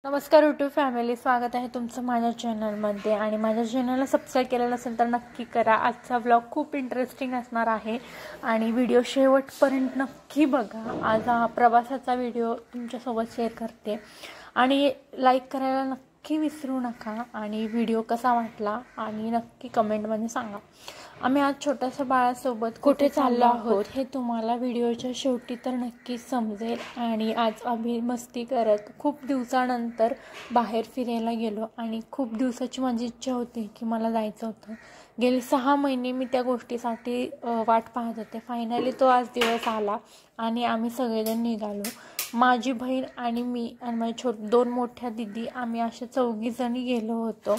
नमस्कार YouTube family, स्वागत आहे तुमचं माझ्या चॅनलमध्ये. आणि माझ्या चॅनलला सबस्क्राईब केलेलं असेल तर नक्की करा. आजचा व्लॉग खूप इंटरेस्टिंग असणार आहे आणि व्हिडिओ शेवटपर्यंत नक्की बघा. आज हा प्रवासाचा व्हिडिओ तुमच्यासोबत शेअर करते आणि लाईक करायला नक्की विसरू नका. आणि व्हिडिओ कसा वाटला आणि नक्की कमेंटमध्ये सांगा. आम्ही आज छोट्याशा बाळासोबत कुठे चाललो आहोत हे तुम्हाला व्हिडिओच्या शेवटी तर नक्कीच समजेल. आणि आज आम्ही मस्ती करत खूप दिवसानंतर बाहेर फिरायला गेलो आणि खूप दिवसाची माझी इच्छा होती की मला जायचं होतं. गेली 6 महिने मी त्या गोष्टीसाठी वाट पाहत होते. फायनली तो आज दिवस आला आणि आम्ही सगळेजण निघालो. माझी बहीण आणि मी आणि माझी 2 मोठ्या दिदी, आम्ही अशा 4 जणी गेलो होतो.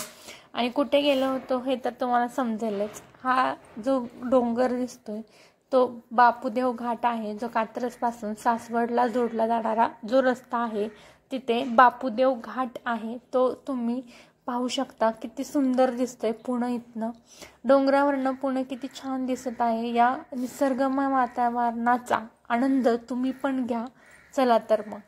आणि कुठे गेलो होतो हे तर तुम्हाला समजेलच. हा जो डोंगर दिसतोय तो बापूदेव घाट आहे, जो कात्रजपासून सासवडला जोडला जाणारा जो रस्ता आहे तिथे बापूदेव घाट आहे. तो तुम्ही पाहू शकता. किती सुंदर दिसतंय पुणे इथनं. डोंगरावरनं पुणे किती छान दिसत आहे. या निसर्गमय वातावरणाचा आनंद तुम्ही पण घ्या. चला तर मग.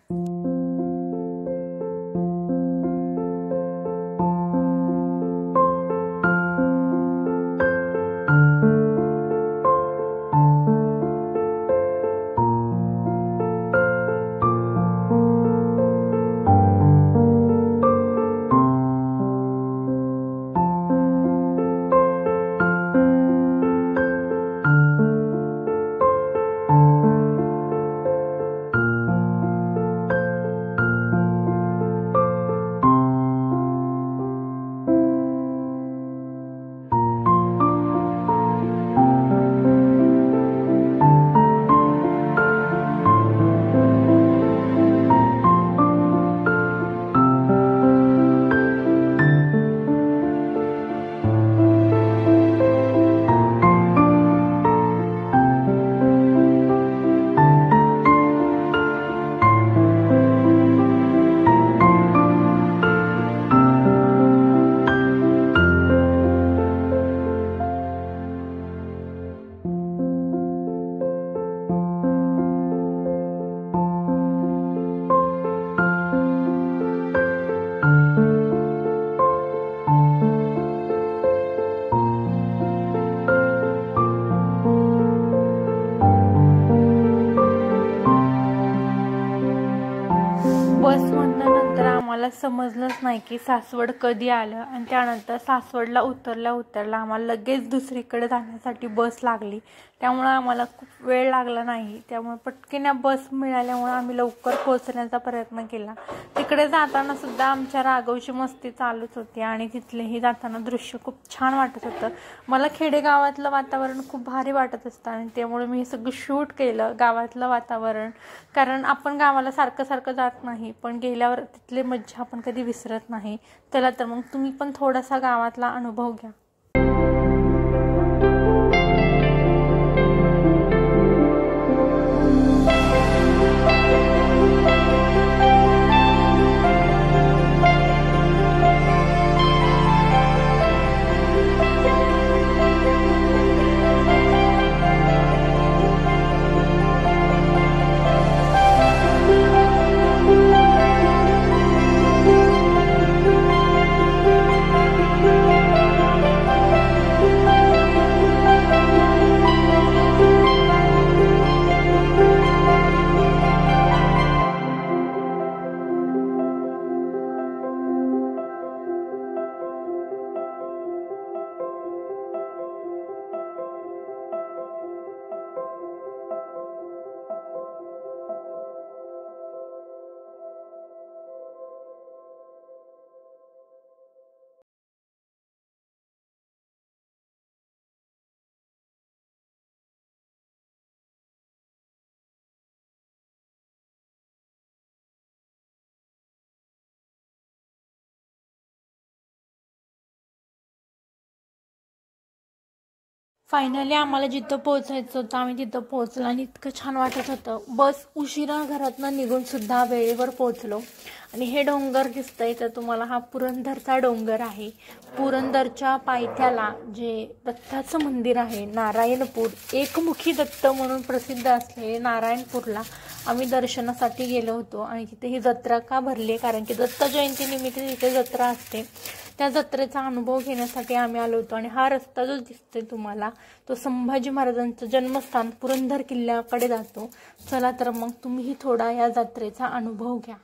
बसमधनं आम्हाला समजलंच नाही की सासवड कधी आलं. आणि त्यानंतर सासवडला उतरल्या आम्हाला लगेच दुसरीकडे जाण्यासाठी बस लागली. त्यामुळं आम्हाला खूप वेळ लागला नाही. त्यामुळे पटकन या बस मिळाल्यामुळे आम्ही लवकर पोहोचण्याचा प्रयत्न केला. तिकडे जाताना सुद्धा आमच्या राघवची मस्ती चालूच होती आणि तिथलेही जाताना दृश्य खूप छान वाटत होतं. मला खेडेगावातलं वातावरण खूप भारी वाटत असतं आणि त्यामुळे मी हे सगळं शूट केलं, गावातलं वातावरण. कारण आपण गावाला सारखं जात नाही, पण गेल्यावर तिथले मज्जा आपण कधी विसरत नाही. चला तर मग तुम्ही पण थोडासा गावातला अनुभव घ्या. फायनली आम्हाला जिथं पोहोचायचं होतं आम्ही तिथं पोहोचलो आणि इतकं छान वाटत होतं. बस उशिरा घरातनं निघून सुद्धा वेळेवर पोहोचलो. आणि हे डोंगर दिसतंय तर तुम्हाला हा पुरंदरचा डोंगर आहे। पुरंदरच्या पायथ्याला जे दत्ताचं मंदिर आहे नारायणपूर, एकमुखी दत्त म्हणून प्रसिद्ध असलेले नारायणपूरला आम्ही दर्शनासाठी गेलो होतो। आणि तिथे ही जत्रा का भरली कारण की दत्त जयंतीनिमित्त तिथे जत्रा असते, त्या जत्रेचा अनुभव घेण्यासाठी आम्ही आलो होतो। आणि हा रस्ता जो दिसतोय तुम्हाला तो संभाजी महाराजांचं जन्मस्थान पुरंदर किल्ल्याकडे जातो। चला तर मग तुम्हीही थोडा या जत्रेचा अनुभव घ्या।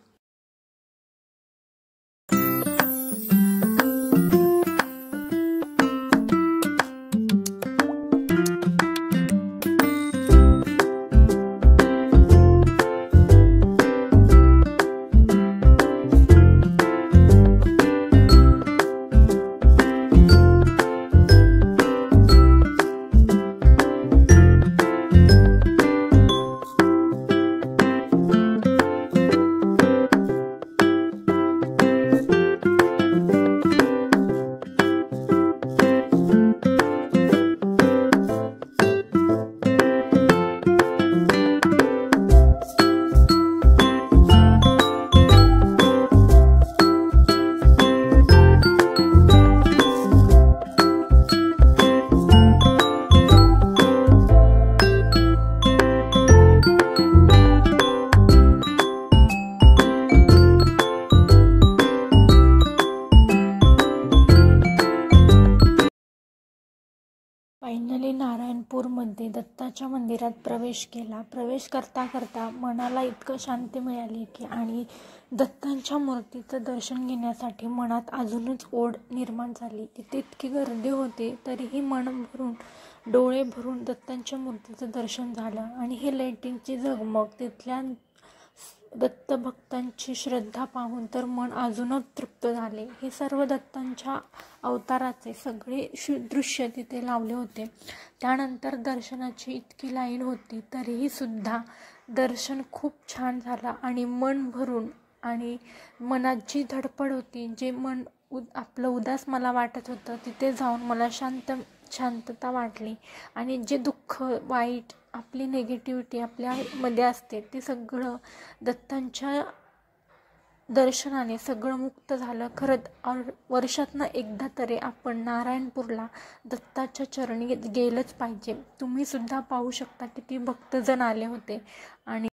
फायनली नारायणपूरमध्ये दत्ताच्या मंदिरात प्रवेश केला। प्रवेश करता करता मनाला इतकं शांती मिळाली की आणि दत्तांच्या मूर्तीचं दर्शन घेण्यासाठी मनात अजूनच ओढ निर्माण झाली। तिथे इतकी गर्दी होती तरीही मन भरून डोळे भरून दत्तांच्या मूर्तीचं दर्शन झालं। आणि हे लाईटिंगची झगमग, तिथल्या दत्त भक्तांची श्रद्धा पाहून तर मन अजूनच तृप्त झाले। हे सर्व दत्तांच्या अवताराचे सगळे दृश्य तिथे लावले होते। त्यानंतर दर्शनाची इतकी लाईन होती तरीही सुद्धा दर्शन खूप छान झालं आणि मन भरून, आणि मनात जी धडपड होती, जे मन आपलं उदास मला वाटत होतं तिथे जाऊन मला शांतता वाटली। आणि जे दुःख, वाईट, आपली नेगेटिव्हिटी आपल्यामध्ये असते ते सगळं दत्तांच्या दर्शनाने सगळं मुक्त झालं। खरंच वर्षातनं एकदा तरी आपण नारायणपूरला दत्ताच्या चरणी गेलंच पाहिजे। तुम्ही सुद्धा पाहू शकता किती भक्तजन आले होते। आणि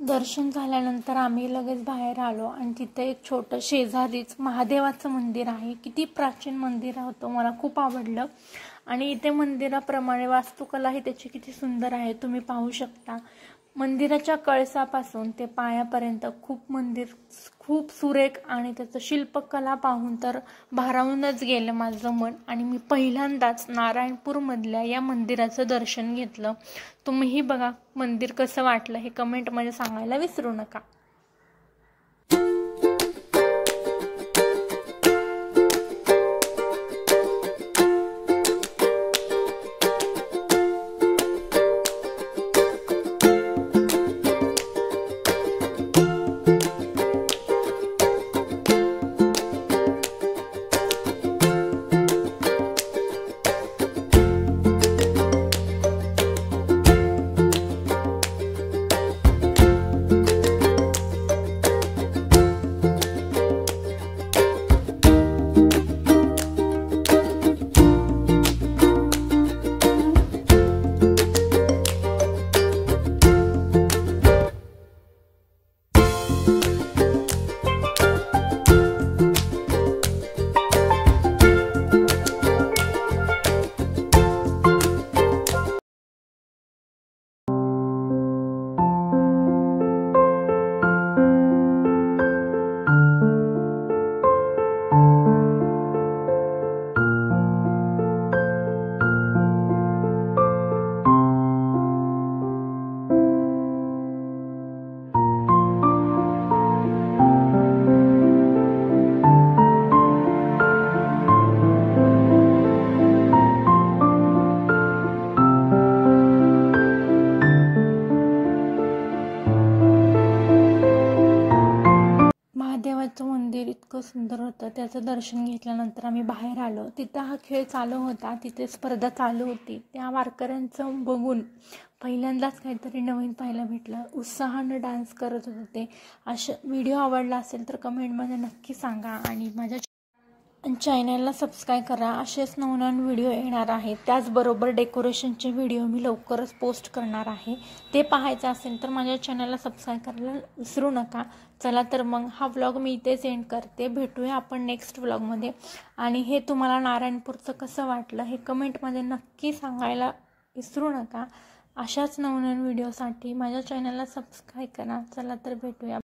दर्शन झाल्यानंतर आम्ही लगेच बाहेर आलो आणि तिथे एक छोटं शेजारीच महादेवाचं मंदिर आहे। किती प्राचीन मंदिर होतं, मला खूप आवडलं। आणि इथे मंदिराप्रमाणे वास्तुकला ही त्याची किती सुंदर आहे तुम्ही पाहू शकता। मंदिराच्या कळसापासून ते पायापर्यंत मंदिर खूप सुरेख आणि त्याचं शिल्पकला पाहून तर भारावूनच गेलं माझं मन। आणि मी पहिल्यांदाच नारायणपूरमधल्या या मंदिराचं दर्शन घेतलं। तुम्हीही बघा मंदिर कसं वाटलं हे कमेंटमध्ये सांगायला विसरू नका। होतं, त्याचं दर्शन घेतल्यानंतर आम्ही बाहेर आलो. तिथं हा खेळ चालू होता, तिथे स्पर्धा चालू होती. त्या वारकऱ्यांचं बघून पहिल्यांदाच काहीतरी नवीन पाहायला भेटलं. उत्साहानं डान्स करत होते ते. असं व्हिडिओ आवडला असेल तर कमेंटमध्ये नक्की सांगा आणि माझ्या चॅनलला सबस्क्राईब करा. असेच नवनवीन व्हिडिओ येणार आहेत. त्याचबरोबर डेकोरेशनचे व्हिडिओ मी लवकरच पोस्ट करणार आहे. ते पाहायचं असेल तर माझ्या चॅनलला सबस्क्राईब करायला विसरू नका. चला तर मग हा व्लॉग मी इथेच एंड करते. भेटूया आपण नेक्स्ट व्लॉगमध्ये. आणि हे तुम्हाला नारायणपूरचं कसं वाटलं हे कमेंटमध्ये नक्की सांगायला विसरू नका. अशाच नवनवीन व्हिडिओसाठी माझ्या चॅनलला सबस्क्राईब करा. चला तर भेटूया.